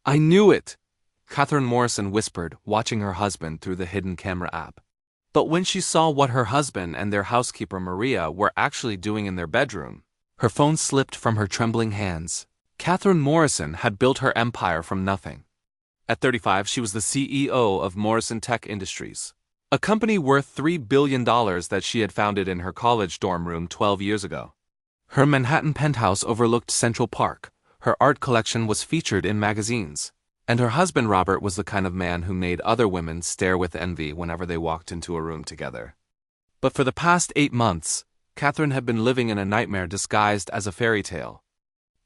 I knew it, Catherine Morrison whispered, watching her husband through the hidden camera app. But when she saw what her husband and their housekeeper Maria were actually doing in their bedroom, her phone slipped from her trembling hands. Catherine Morrison had built her empire from nothing. At 35, she was the CEO of Morrison Tech Industries, a company worth $3 billion that she had founded in her college dorm room 12 years ago. Her Manhattan penthouse overlooked Central Park, her art collection was featured in magazines, and her husband Robert was the kind of man who made other women stare with envy whenever they walked into a room together. But for the past 8 months, Catherine had been living in a nightmare disguised as a fairy tale.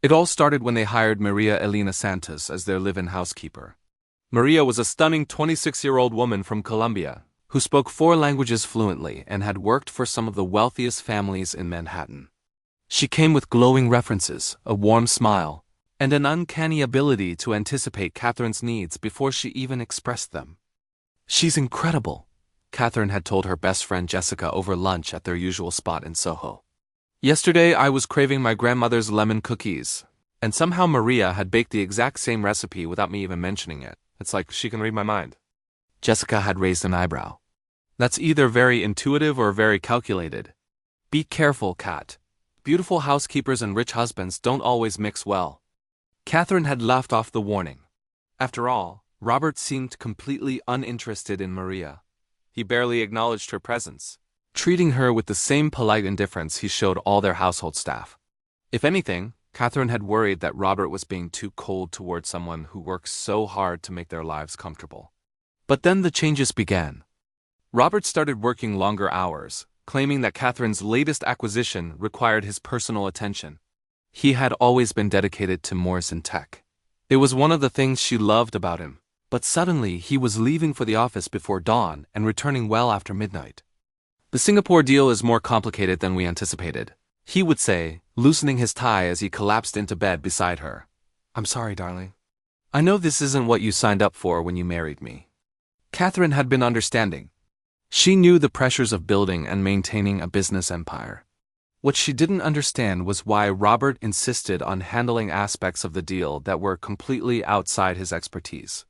It all started when they hired Maria Elena Santos as their live-in housekeeper. Maria was a stunning 26-year-old woman from Colombia who spoke 4 languages fluently and had worked for some of the wealthiest families in Manhattan. She came with glowing references, a warm smile, and an uncanny ability to anticipate Catherine's needs before she even expressed them. "She's incredible," Catherine had told her best friend Jessica over lunch at their usual spot in Soho. "Yesterday I was craving my grandmother's lemon cookies, and somehow Maria had baked the exact same recipe without me even mentioning it. It's like she can read my mind." Jessica had raised an eyebrow. "That's either very intuitive or very calculated. Be careful, Kat. Beautiful housekeepers and rich husbands don't always mix well." Catherine had laughed off the warning. After all, Robert seemed completely uninterested in Maria. He barely acknowledged her presence, treating her with the same polite indifference he showed all their household staff. If anything, Catherine had worried that Robert was being too cold toward someone who works so hard to make their lives comfortable. But then the changes began. Robert started working longer hours, claiming that Catherine's latest acquisition required his personal attention. He had always been dedicated to Morrison Tech. It was one of the things she loved about him, but suddenly he was leaving for the office before dawn and returning well after midnight. "The Singapore deal is more complicated than we anticipated," he would say, loosening his tie as he collapsed into bed beside her. "I'm sorry, darling. I know this isn't what you signed up for when you married me." Catherine had been understanding. She knew the pressures of building and maintaining a business empire. What she didn't understand was why Robert insisted on handling aspects of the deal that were completely outside his expertise.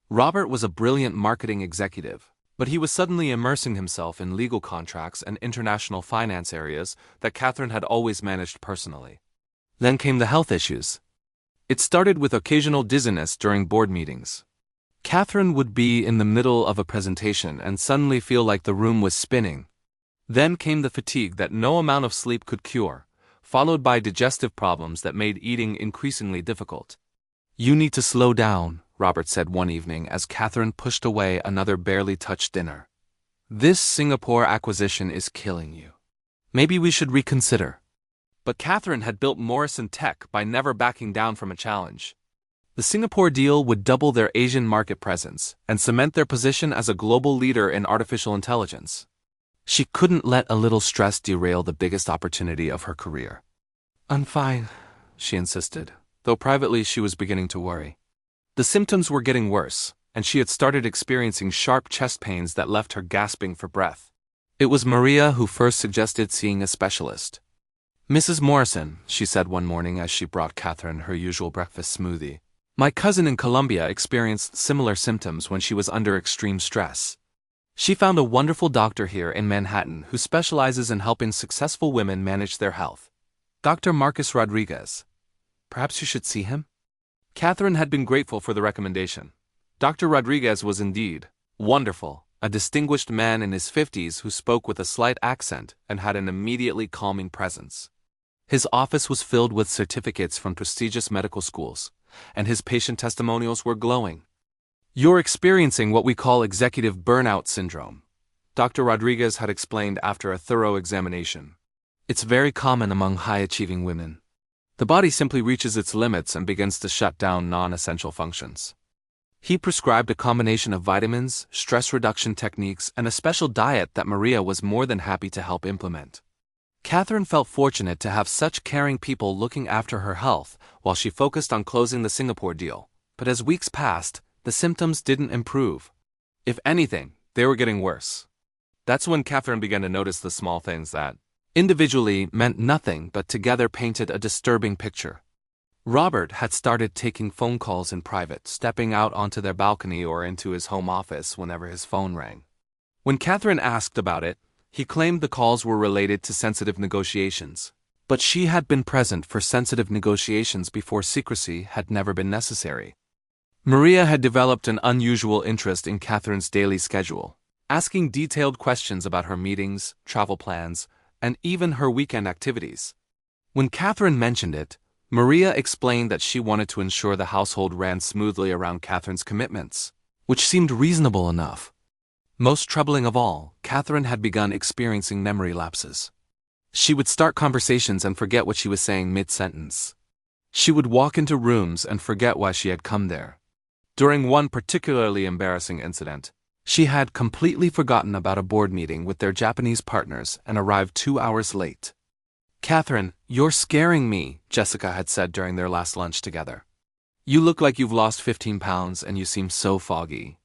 Robert was a brilliant marketing executive, but he was suddenly immersing himself in legal contracts and international finance areas that Catherine had always managed personally. Then came the health issues. It started with occasional dizziness during board meetings. Catherine would be in the middle of a presentation and suddenly feel like the room was spinning. Then came the fatigue that no amount of sleep could cure, followed by digestive problems that made eating increasingly difficult. "You need to slow down," Robert said one evening as Catherine pushed away another barely touched dinner. "This Singapore acquisition is killing you. Maybe we should reconsider." But Catherine had built Morrison Tech by never backing down from a challenge. The Singapore deal would double their Asian market presence and cement their position as a global leader in artificial intelligence. She couldn't let a little stress derail the biggest opportunity of her career. "I'm fine," she insisted, though privately she was beginning to worry. The symptoms were getting worse, and she had started experiencing sharp chest pains that left her gasping for breath. It was Maria who first suggested seeing a specialist. "Mrs. Morrison," she said one morning as she brought Catherine her usual breakfast smoothie, "my cousin in Colombia experienced similar symptoms when she was under extreme stress. She found a wonderful doctor here in Manhattan who specializes in helping successful women manage their health. Dr. Marcus Rodriguez. Perhaps you should see him?" Catherine had been grateful for the recommendation. Dr. Rodriguez was indeed wonderful, a distinguished man in his 50s who spoke with a slight accent and had an immediately calming presence. His office was filled with certificates from prestigious medical schools, and his patient testimonials were glowing. "You're experiencing what we call executive burnout syndrome," Dr. Rodriguez had explained after a thorough examination. "It's very common among high-achieving women. The body simply reaches its limits and begins to shut down non-essential functions." He prescribed a combination of vitamins, stress reduction techniques, and a special diet that Maria was more than happy to help implement. Catherine felt fortunate to have such caring people looking after her health while she focused on closing the Singapore deal. But as weeks passed, the symptoms didn't improve. If anything, they were getting worse. That's when Catherine began to notice the small things that, individually, meant nothing but together painted a disturbing picture. Robert had started taking phone calls in private, stepping out onto their balcony or into his home office whenever his phone rang. When Catherine asked about it, he claimed the calls were related to sensitive negotiations. But she had been present for sensitive negotiations before secrecy had never been necessary. Maria had developed an unusual interest in Catherine's daily schedule, asking detailed questions about her meetings, travel plans, and even her weekend activities. When Catherine mentioned it, Maria explained that she wanted to ensure the household ran smoothly around Catherine's commitments, which seemed reasonable enough. Most troubling of all, Catherine had begun experiencing memory lapses. She would start conversations and forget what she was saying mid-sentence. She would walk into rooms and forget why she had come there. During one particularly embarrassing incident, she had completely forgotten about a board meeting with their Japanese partners and arrived 2 hours late. "Catherine, you're scaring me," Jessica had said during their last lunch together. "You look like you've lost 15 pounds and you seem so foggy.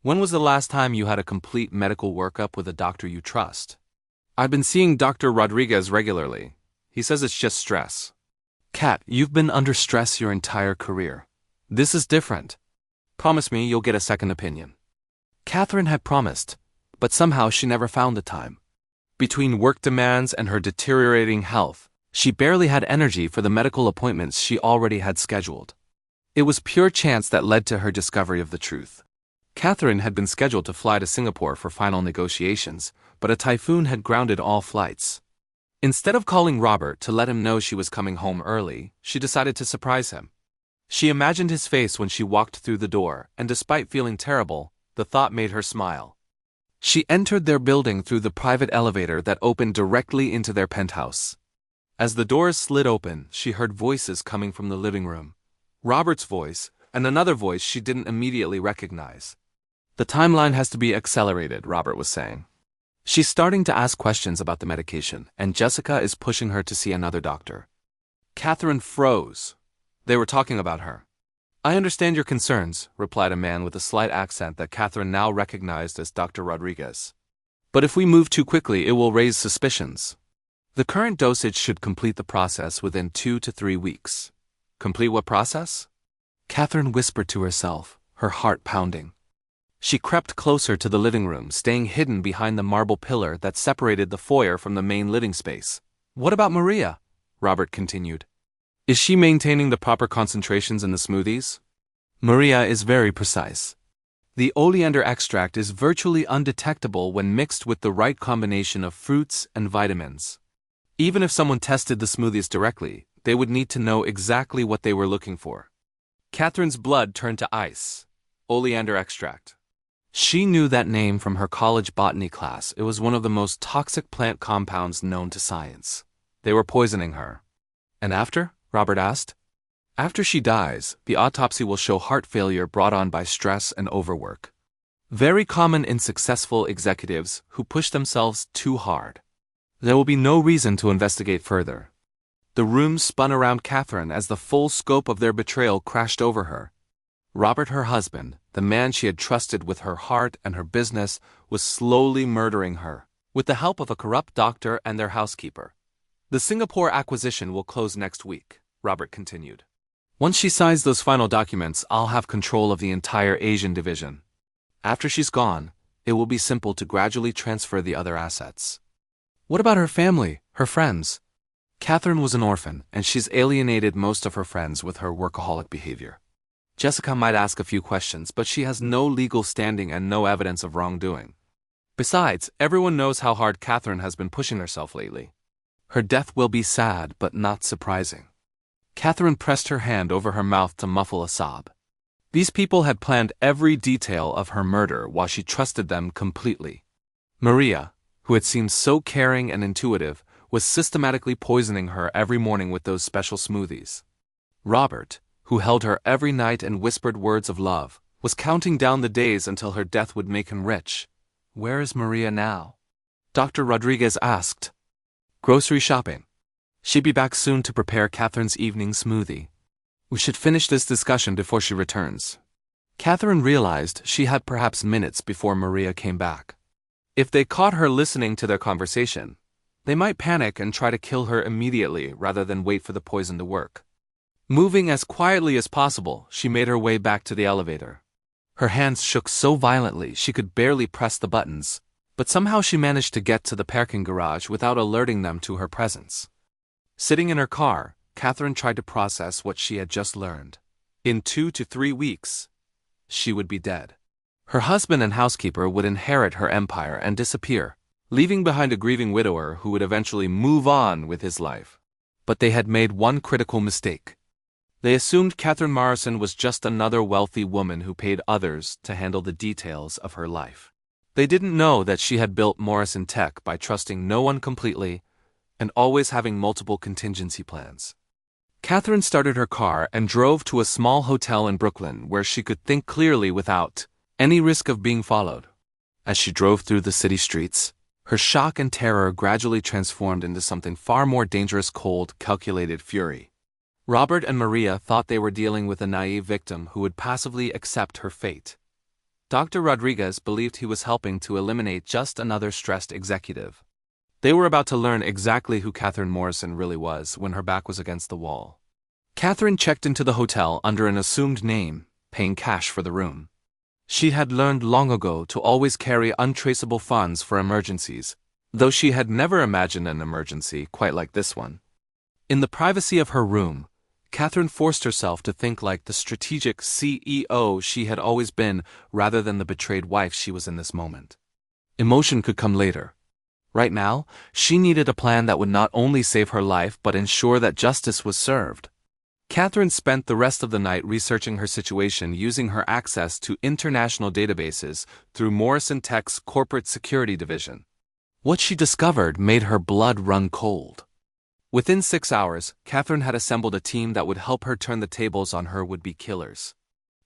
When was the last time you had a complete medical workup with a doctor you trust?" "I've been seeing Dr. Rodriguez regularly. He says it's just stress." "Kat, you've been under stress your entire career. This is different. Promise me you'll get a second opinion." Catherine had promised, but somehow she never found the time. Between work demands and her deteriorating health, she barely had energy for the medical appointments she already had scheduled. It was pure chance that led to her discovery of the truth. Catherine had been scheduled to fly to Singapore for final negotiations, but a typhoon had grounded all flights. Instead of calling Robert to let him know she was coming home early, she decided to surprise him. She imagined his face when she walked through the door, and despite feeling terrible, the thought made her smile. She entered their building through the private elevator that opened directly into their penthouse. As the doors slid open, she heard voices coming from the living room. Robert's voice, and another voice she didn't immediately recognize. "The timeline has to be accelerated," Robert was saying. "She's starting to ask questions about the medication, and Jessica is pushing her to see another doctor." Catherine froze. They were talking about her. "I understand your concerns," replied a man with a slight accent that Catherine now recognized as Dr. Rodriguez. "But if we move too quickly, it will raise suspicions. The current dosage should complete the process within 2 to 3 weeks." "Complete what process?" Catherine whispered to herself, her heart pounding. She crept closer to the living room, staying hidden behind the marble pillar that separated the foyer from the main living space. "What about Maria?" Robert continued. "Is she maintaining the proper concentrations in the smoothies?" "Maria is very precise. The oleander extract is virtually undetectable when mixed with the right combination of fruits and vitamins. Even if someone tested the smoothies directly, they would need to know exactly what they were looking for." Catherine's blood turned to ice. Oleander extract. She knew that name from her college botany class. It was one of the most toxic plant compounds known to science. They were poisoning her. "And after?" Robert asked. "After she dies, the autopsy will show heart failure brought on by stress and overwork. Very common in successful executives who push themselves too hard. There will be no reason to investigate further." The room spun around Catherine as the full scope of their betrayal crashed over her. Robert, her husband, the man she had trusted with her heart and her business, was slowly murdering her, with the help of a corrupt doctor and their housekeeper. "The Singapore acquisition will close next week," Robert continued. "Once she signs those final documents, I'll have control of the entire Asian division. After she's gone, it will be simple to gradually transfer the other assets." "What about her family, her friends?" Catherine was an orphan, and she's alienated most of her friends with her workaholic behavior. Jessica might ask a few questions, but she has no legal standing and no evidence of wrongdoing. Besides, everyone knows how hard Catherine has been pushing herself lately. Her death will be sad, but not surprising. Catherine pressed her hand over her mouth to muffle a sob. These people had planned every detail of her murder while she trusted them completely. Maria, who had seemed so caring and intuitive, was systematically poisoning her every morning with those special smoothies. Robert, who held her every night and whispered words of love, was counting down the days until her death would make him rich. Where is Maria now? Dr. Rodriguez asked. Grocery shopping. She'd be back soon to prepare Catherine's evening smoothie. We should finish this discussion before she returns. Catherine realized she had perhaps minutes before Maria came back. If they caught her listening to their conversation, they might panic and try to kill her immediately rather than wait for the poison to work. Moving as quietly as possible, she made her way back to the elevator. Her hands shook so violently she could barely press the buttons, but somehow she managed to get to the parking garage without alerting them to her presence. Sitting in her car, Catherine tried to process what she had just learned. In 2 to 3 weeks, she would be dead. Her husband and housekeeper would inherit her empire and disappear, leaving behind a grieving widower who would eventually move on with his life. But they had made one critical mistake. They assumed Catherine Morrison was just another wealthy woman who paid others to handle the details of her life. They didn't know that she had built Morrison Tech by trusting no one completely and always having multiple contingency plans. Catherine started her car and drove to a small hotel in Brooklyn where she could think clearly without any risk of being followed. As she drove through the city streets, her shock and terror gradually transformed into something far more dangerous: cold, calculated fury. Robert and Maria thought they were dealing with a naive victim who would passively accept her fate. Dr. Rodriguez believed he was helping to eliminate just another stressed executive. They were about to learn exactly who Catherine Morrison really was when her back was against the wall. Catherine checked into the hotel under an assumed name, paying cash for the room. She had learned long ago to always carry untraceable funds for emergencies, though she had never imagined an emergency quite like this one. In the privacy of her room, Catherine forced herself to think like the strategic CEO she had always been rather than the betrayed wife she was in this moment. Emotion could come later. Right now, she needed a plan that would not only save her life but ensure that justice was served. Catherine spent the rest of the night researching her situation using her access to international databases through Morrison Tech's corporate security division. What she discovered made her blood run cold. Within 6 hours, Catherine had assembled a team that would help her turn the tables on her would-be killers.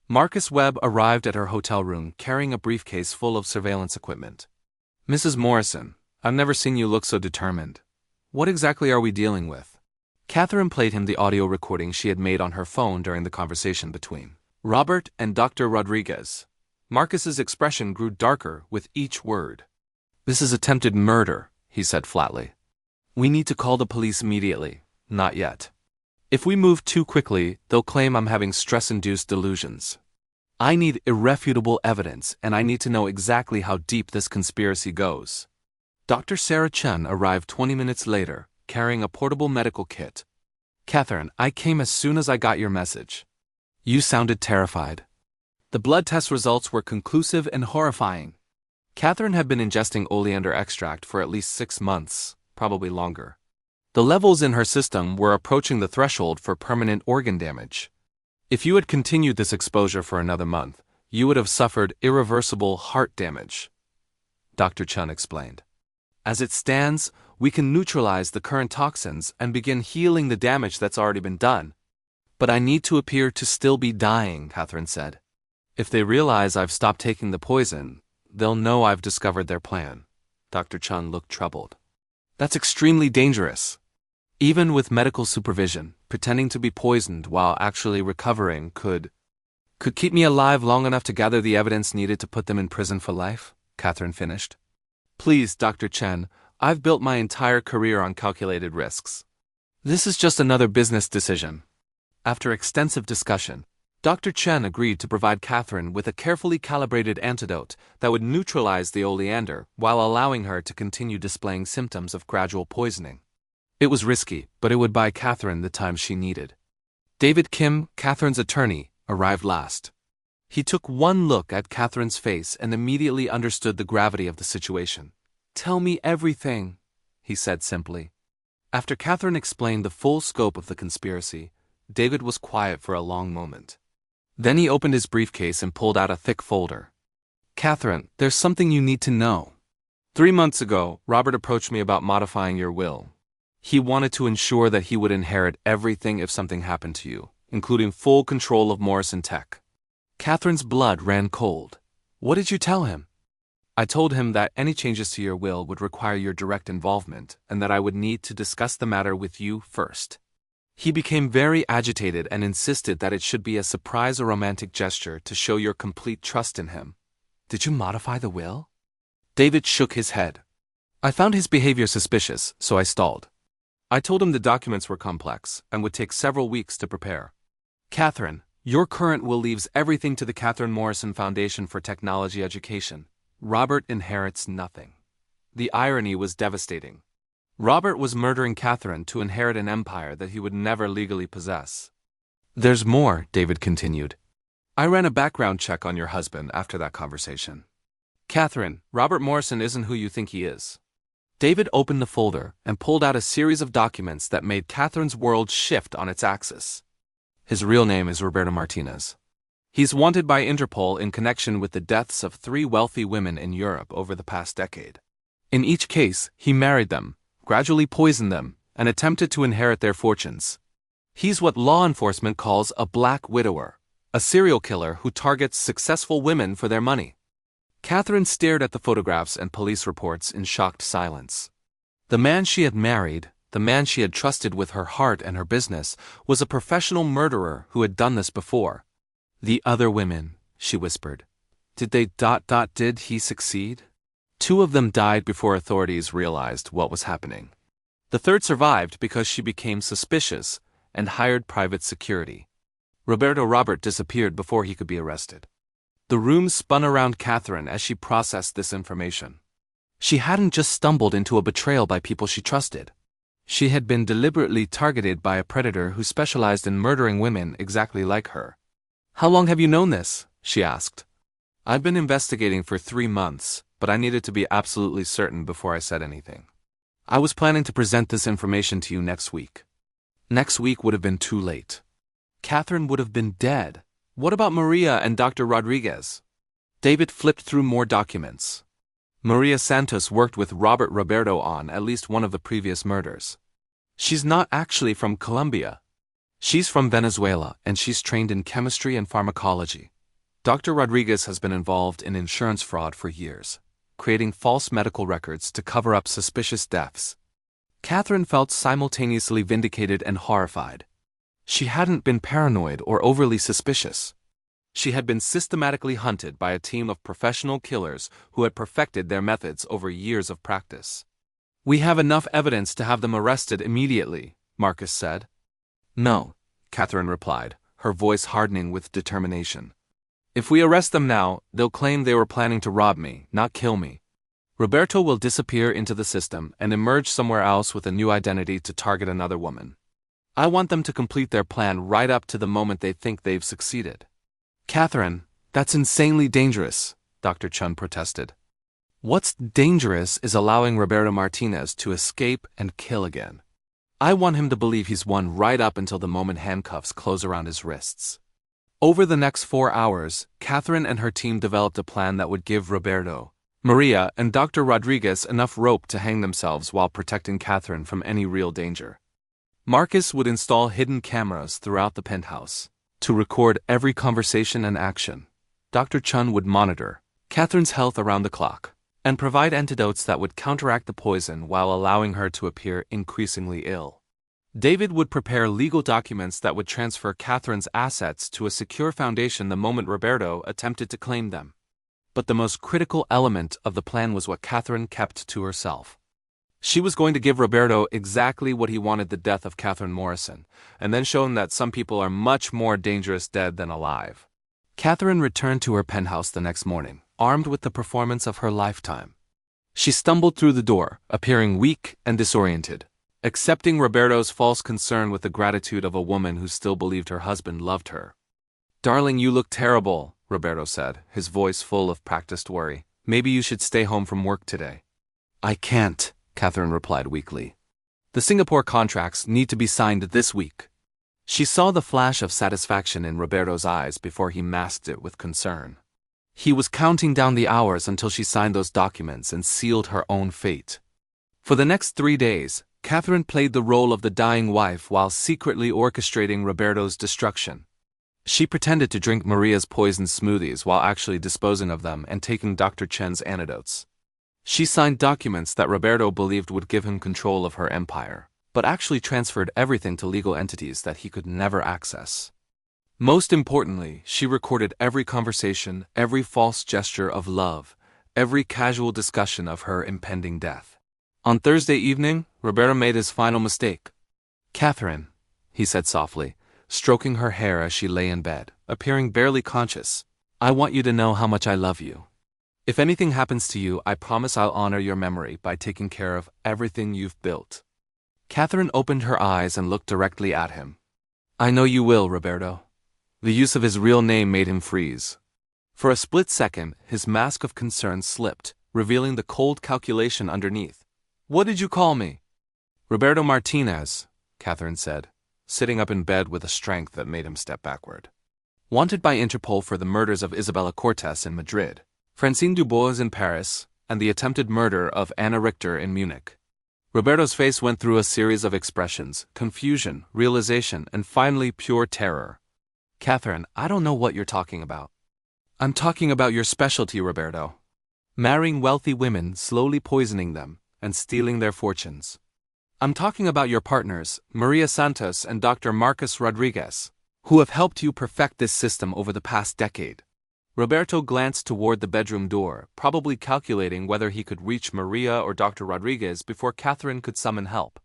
Marcus Webb arrived at her hotel room carrying a briefcase full of surveillance equipment. "Mrs. Morrison, I've never seen you look so determined. What exactly are we dealing with?" Catherine played him the audio recording she had made on her phone during the conversation between Robert and Dr. Rodriguez. Marcus's expression grew darker with each word. "This is attempted murder," he said flatly. "We need to call the police immediately." "Not yet. If we move too quickly, they'll claim I'm having stress-induced delusions. I need irrefutable evidence, and I need to know exactly how deep this conspiracy goes." Dr. Sarah Chen arrived 20 minutes later, carrying a portable medical kit. "Catherine, I came as soon as I got your message. You sounded terrified." The blood test results were conclusive and horrifying. Catherine had been ingesting oleander extract for at least 6 months. Probably longer. The levels in her system were approaching the threshold for permanent organ damage. If you had continued this exposure for another month, you would have suffered irreversible heart damage, Dr. Chun explained. "As it stands, we can neutralize the current toxins and begin healing the damage that's already been done. But I need to appear to still be dying," Catherine said. "If they realize I've stopped taking the poison, they'll know I've discovered their plan." Dr. Chun looked troubled. "That's extremely dangerous. Even with medical supervision, pretending to be poisoned while actually recovering could keep me alive long enough to gather the evidence needed to put them in prison for life," Catherine finished. "Please, Dr. Chen, I've built my entire career on calculated risks. This is just another business decision." After extensive discussion, Dr. Chen agreed to provide Catherine with a carefully calibrated antidote that would neutralize the oleander while allowing her to continue displaying symptoms of gradual poisoning. It was risky, but it would buy Catherine the time she needed. David Kim, Catherine's attorney, arrived last. He took one look at Catherine's face and immediately understood the gravity of the situation. "Tell me everything," he said simply. After Catherine explained the full scope of the conspiracy, David was quiet for a long moment. Then he opened his briefcase and pulled out a thick folder. "Catherine, there's something you need to know. 3 months ago, Robert approached me about modifying your will. He wanted to ensure that he would inherit everything if something happened to you, including full control of Morrison Tech." Catherine's blood ran cold. "What did you tell him?" "I told him that any changes to your will would require your direct involvement and that I would need to discuss the matter with you first." He became very agitated and insisted that it should be a surprise or romantic gesture to show your complete trust in him. "Did you modify the will?" David shook his head. "I found his behavior suspicious, so I stalled. I told him the documents were complex and would take several weeks to prepare. Catherine, your current will leaves everything to the Catherine Morrison Foundation for Technology Education. Robert inherits nothing. The irony was devastating. Robert was murdering Catherine to inherit an empire that he would never legally possess. There's more, David continued. I ran a background check on your husband after that conversation. Catherine, Robert Morrison isn't who you think he is. David opened the folder and pulled out a series of documents that made Catherine's world shift on its axis. His real name is Roberto Martinez. He's wanted by Interpol in connection with the deaths of 3 wealthy women in Europe over the past decade. In each case, he married them, gradually poisoned them, and attempted to inherit their fortunes. He's what law enforcement calls a black widower, a serial killer who targets successful women for their money. Catherine stared at the photographs and police reports in shocked silence. The man she had married, the man she had trusted with her heart and her business, was a professional murderer who had done this before. The other women, she whispered. Did he succeed? 2 of them died before authorities realized what was happening. The third survived because she became suspicious and hired private security. Robert disappeared before he could be arrested. The room spun around Catherine as she processed this information. She hadn't just stumbled into a betrayal by people she trusted. She had been deliberately targeted by a predator who specialized in murdering women exactly like her. How long have you known this? She asked. I've been investigating for 3 months, but I needed to be absolutely certain before I said anything. I was planning to present this information to you next week. Next week would have been too late. Catherine would have been dead. What about Maria and Dr. Rodriguez? David flipped through more documents. Maria Santos worked with Roberto on at least one of the previous murders. She's not actually from Colombia. She's from Venezuela, and she's trained in chemistry and pharmacology. Dr. Rodriguez has been involved in insurance fraud for years, creating false medical records to cover up suspicious deaths. Catherine felt simultaneously vindicated and horrified. She hadn't been paranoid or overly suspicious. She had been systematically hunted by a team of professional killers who had perfected their methods over years of practice. We have enough evidence to have them arrested immediately, Marcus said. No, Catherine replied, her voice hardening with determination. If we arrest them now, they'll claim they were planning to rob me, not kill me. Roberto will disappear into the system and emerge somewhere else with a new identity to target another woman. I want them to complete their plan right up to the moment they think they've succeeded. Catherine, that's insanely dangerous, Dr. Chun protested. What's dangerous is allowing Roberto Martinez to escape and kill again. I want him to believe he's won right up until the moment handcuffs close around his wrists. Over the next 4 hours, Catherine and her team developed a plan that would give Roberto, Maria, and Dr. Rodriguez enough rope to hang themselves while protecting Catherine from any real danger. Marcus would install hidden cameras throughout the penthouse to record every conversation and action. Dr. Chun would monitor Catherine's health around the clock and provide antidotes that would counteract the poison while allowing her to appear increasingly ill. David would prepare legal documents that would transfer Catherine's assets to a secure foundation the moment Roberto attempted to claim them. But the most critical element of the plan was what Catherine kept to herself. She was going to give Roberto exactly what he wanted: the death of Catherine Morrison, and then show him that some people are much more dangerous dead than alive. Catherine returned to her penthouse the next morning, armed with the performance of her lifetime. She stumbled through the door, appearing weak and disoriented, accepting Roberto's false concern with the gratitude of a woman who still believed her husband loved her. Darling, you look terrible, Roberto said, his voice full of practiced worry. Maybe you should stay home from work today. I can't, Catherine replied weakly. The Singapore contracts need to be signed this week. She saw the flash of satisfaction in Roberto's eyes before he masked it with concern. He was counting down the hours until she signed those documents and sealed her own fate. For the next 3 days, Catherine played the role of the dying wife while secretly orchestrating Roberto's destruction. She pretended to drink Maria's poisoned smoothies while actually disposing of them and taking Dr. Chen's antidotes. She signed documents that Roberto believed would give him control of her empire, but actually transferred everything to legal entities that he could never access. Most importantly, she recorded every conversation, every false gesture of love, every casual discussion of her impending death. On Thursday evening, Roberto made his final mistake. Catherine, he said softly, stroking her hair as she lay in bed, appearing barely conscious. "I want you to know how much I love you. If anything happens to you, I promise I'll honor your memory by taking care of everything you've built." Catherine opened her eyes and looked directly at him. "I know you will, Roberto." The use of his real name made him freeze. For a split second, his mask of concern slipped, revealing the cold calculation underneath. "What did you call me?" "Roberto Martinez," Catherine said, sitting up in bed with a strength that made him step backward. "Wanted by Interpol for the murders of Isabella Cortes in Madrid, Francine Dubois in Paris, and the attempted murder of Anna Richter in Munich." Roberto's face went through a series of expressions: confusion, realization, and finally pure terror. "Catherine, I don't know what you're talking about." "I'm talking about your specialty, Roberto. Marrying wealthy women, slowly poisoning them, and stealing their fortunes. I'm talking about your partners, Maria Santos and Dr. Marcus Rodriguez, who have helped you perfect this system over the past decade." Roberto glanced toward the bedroom door, probably calculating whether he could reach Maria or Dr. Rodriguez before Catherine could summon help.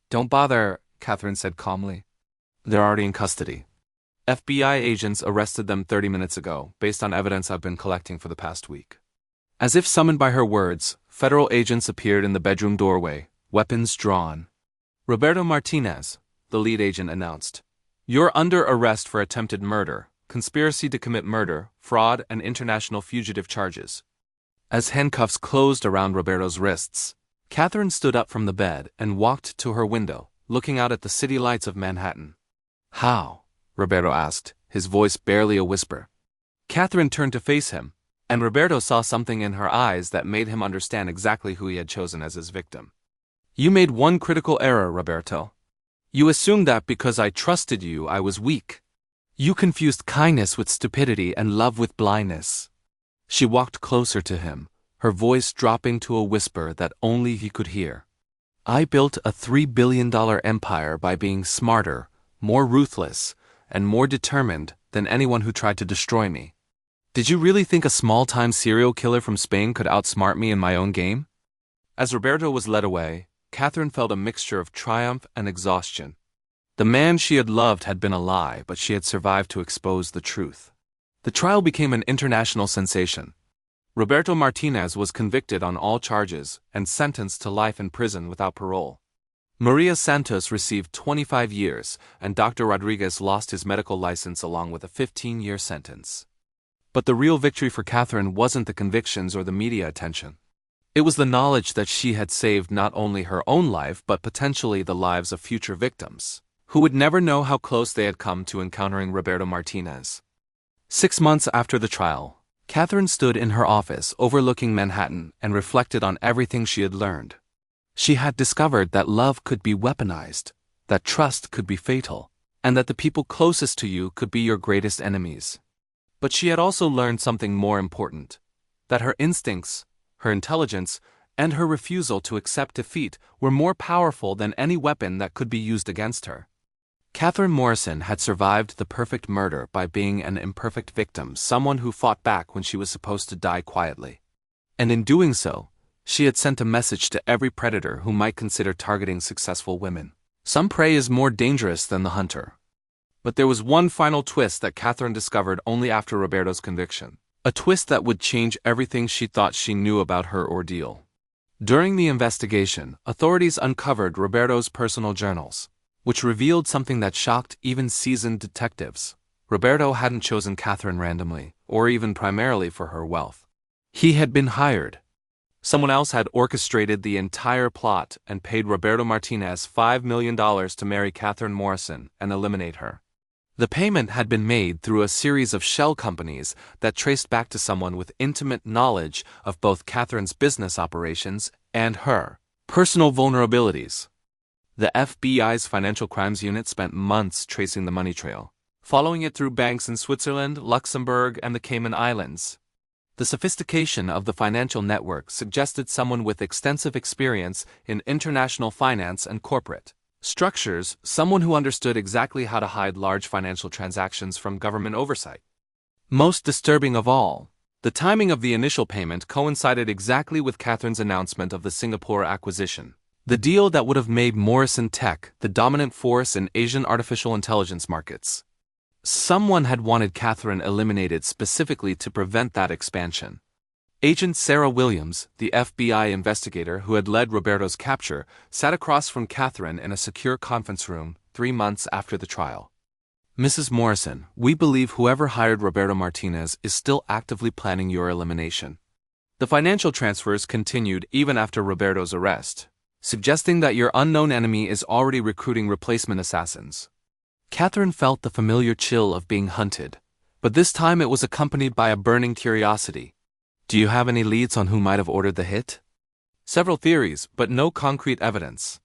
"Don't bother," Catherine said calmly. "They're already in custody. FBI agents arrested them 30 minutes ago, based on evidence I've been collecting for the past week." As if summoned by her words, federal agents appeared in the bedroom doorway, weapons drawn. "Roberto Martinez," the lead agent announced, "you're under arrest for attempted murder, conspiracy to commit murder, fraud, and international fugitive charges." As handcuffs closed around Roberto's wrists, Catherine stood up from the bed and walked to her window, looking out at the city lights of Manhattan. "How?" Roberto asked, his voice barely a whisper. Catherine turned to face him, and Roberto saw something in her eyes that made him understand exactly who he had chosen as his victim. "You made one critical error, Roberto. You assumed that because I trusted you, I was weak. You confused kindness with stupidity and love with blindness." She walked closer to him, her voice dropping to a whisper that only he could hear. "I built a $3 billion empire by being smarter, more ruthless, and more determined than anyone who tried to destroy me. Did you really think a small-time serial killer from Spain could outsmart me in my own game?" As Roberto was led away, Catherine felt a mixture of triumph and exhaustion. The man she had loved had been a lie, but she had survived to expose the truth. The trial became an international sensation. Roberto Martinez was convicted on all charges and sentenced to life in prison without parole. Maria Santos received 25 years, and Dr. Rodriguez lost his medical license along with a 15-year sentence. But the real victory for Catherine wasn't the convictions or the media attention. It was the knowledge that she had saved not only her own life but potentially the lives of future victims, who would never know how close they had come to encountering Roberto Martinez. 6 months after the trial, Catherine stood in her office overlooking Manhattan and reflected on everything she had learned. She had discovered that love could be weaponized, that trust could be fatal, and that the people closest to you could be your greatest enemies. But she had also learned something more important, that her instincts, her intelligence, and her refusal to accept defeat were more powerful than any weapon that could be used against her. Catherine Morrison had survived the perfect murder by being an imperfect victim, someone who fought back when she was supposed to die quietly. And in doing so, she had sent a message to every predator who might consider targeting successful women. Some prey is more dangerous than the hunter. But there was one final twist that Catherine discovered only after Roberto's conviction. A twist that would change everything she thought she knew about her ordeal. During the investigation, authorities uncovered Roberto's personal journals, which revealed something that shocked even seasoned detectives. Roberto hadn't chosen Catherine randomly, or even primarily for her wealth. He had been hired. Someone else had orchestrated the entire plot and paid Roberto Martinez $5 million to marry Catherine Morrison and eliminate her. The payment had been made through a series of shell companies that traced back to someone with intimate knowledge of both Catherine's business operations and her personal vulnerabilities. The FBI's Financial Crimes Unit spent months tracing the money trail, following it through banks in Switzerland, Luxembourg, and the Cayman Islands. The sophistication of the financial network suggested someone with extensive experience in international finance and corporate structures, someone who understood exactly how to hide large financial transactions from government oversight. Most disturbing of all, the timing of the initial payment coincided exactly with Catherine's announcement of the Singapore acquisition. The deal that would have made Morrison Tech the dominant force in Asian artificial intelligence markets. Someone had wanted Catherine eliminated specifically to prevent that expansion. Agent Sarah Williams, the FBI investigator who had led Roberto's capture, sat across from Catherine in a secure conference room 3 months after the trial. Mrs. Morrison, we believe whoever hired Roberto Martinez is still actively planning your elimination. The financial transfers continued even after Roberto's arrest, suggesting that your unknown enemy is already recruiting replacement assassins. Catherine felt the familiar chill of being hunted, but this time it was accompanied by a burning curiosity. Do you have any leads on who might have ordered the hit? Several theories, but no concrete evidence.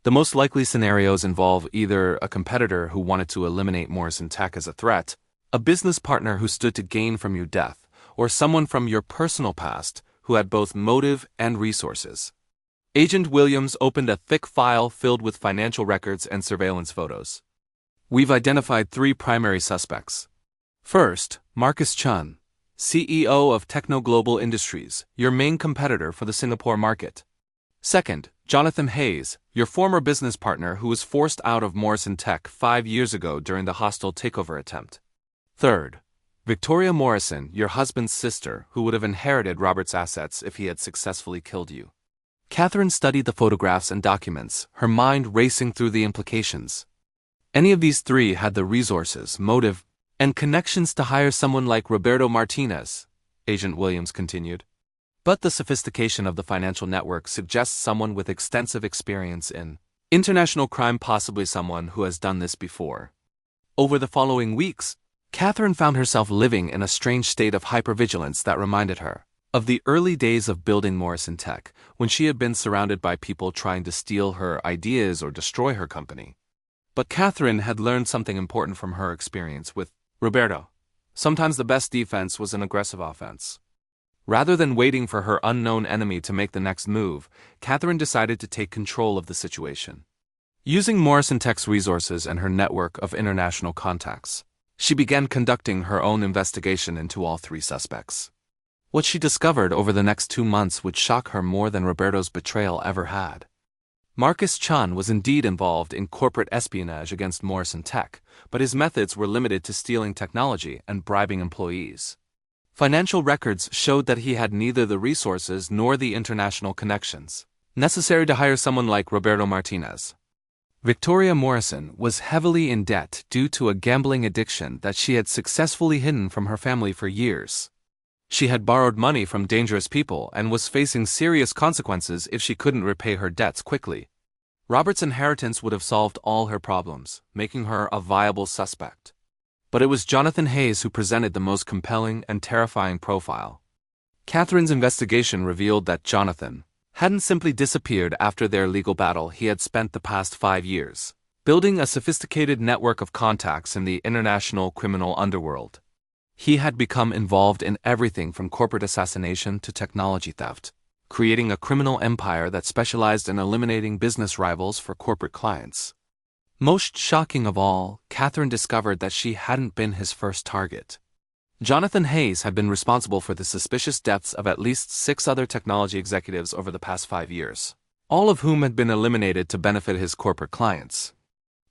The most likely scenarios involve either a competitor who wanted to eliminate Morrison Tech as a threat, a business partner who stood to gain from your death, or someone from your personal past who had both motive and resources. Agent Williams opened a thick file filled with financial records and surveillance photos. We've identified 3 primary suspects. First, Marcus Chun, CEO of Techno Global Industries, your main competitor for the Singapore market. Second, Jonathan Hayes, your former business partner who was forced out of Morrison Tech 5 years ago during the hostile takeover attempt. Third, Victoria Morrison, your husband's sister, who would have inherited Robert's assets if he had successfully killed you. Catherine studied the photographs and documents, her mind racing through the implications. Any of these 3 had the resources, motive, and connections to hire someone like Roberto Martinez, Agent Williams continued. But the sophistication of the financial network suggests someone with extensive experience in international crime, possibly someone who has done this before. Over the following weeks, Catherine found herself living in a strange state of hypervigilance that reminded her of the early days of building Morrison Tech, when she had been surrounded by people trying to steal her ideas or destroy her company. But Catherine had learned something important from her experience with Roberto. Sometimes the best defense was an aggressive offense. Rather than waiting for her unknown enemy to make the next move, Catherine decided to take control of the situation. Using Morrison Tech's resources and her network of international contacts, she began conducting her own investigation into all 3 suspects. What she discovered over the next 2 months would shock her more than Roberto's betrayal ever had. Marcus Chun was indeed involved in corporate espionage against Morrison Tech, but his methods were limited to stealing technology and bribing employees. Financial records showed that he had neither the resources nor the international connections necessary to hire someone like Roberto Martinez. Victoria Morrison was heavily in debt due to a gambling addiction that she had successfully hidden from her family for years. She had borrowed money from dangerous people and was facing serious consequences if she couldn't repay her debts quickly. Robert's inheritance would have solved all her problems, making her a viable suspect. But it was Jonathan Hayes who presented the most compelling and terrifying profile. Catherine's investigation revealed that Jonathan hadn't simply disappeared after their legal battle. He had spent the past 5 years building a sophisticated network of contacts in the international criminal underworld. He had become involved in everything from corporate assassination to technology theft, creating a criminal empire that specialized in eliminating business rivals for corporate clients. Most shocking of all, Catherine discovered that she hadn't been his first target. Jonathan Hayes had been responsible for the suspicious deaths of at least 6 other technology executives over the past 5 years, all of whom had been eliminated to benefit his corporate clients.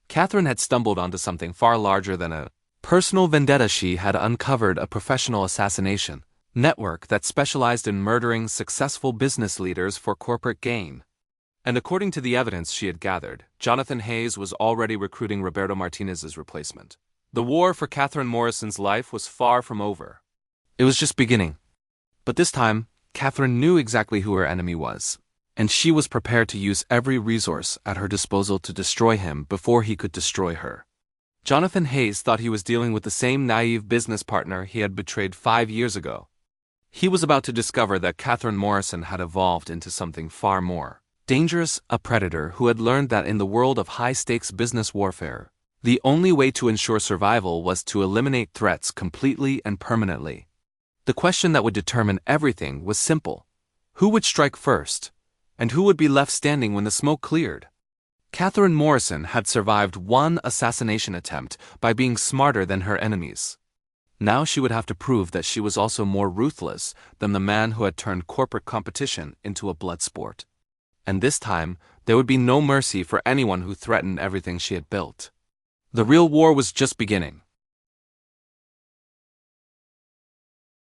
Catherine had stumbled onto something far larger than a personal vendetta. She had uncovered a professional assassination network that specialized in murdering successful business leaders for corporate gain. And according to the evidence she had gathered, Jonathan Hayes was already recruiting Roberto Martinez's replacement. The war for Catherine Morrison's life was far from over. It was just beginning. But this time, Catherine knew exactly who her enemy was, and she was prepared to use every resource at her disposal to destroy him before he could destroy her. Jonathan Hayes thought he was dealing with the same naive business partner he had betrayed 5 years ago. He was about to discover that Catherine Morrison had evolved into something far more dangerous, a predator who had learned that in the world of high-stakes business warfare, the only way to ensure survival was to eliminate threats completely and permanently. The question that would determine everything was simple: who would strike first, and who would be left standing when the smoke cleared? Catherine Morrison had survived 1 assassination attempt by being smarter than her enemies. Now she would have to prove that she was also more ruthless than the man who had turned corporate competition into a blood sport. And this time, There would be no mercy for anyone who threatened everything she had built. The real war was just beginning.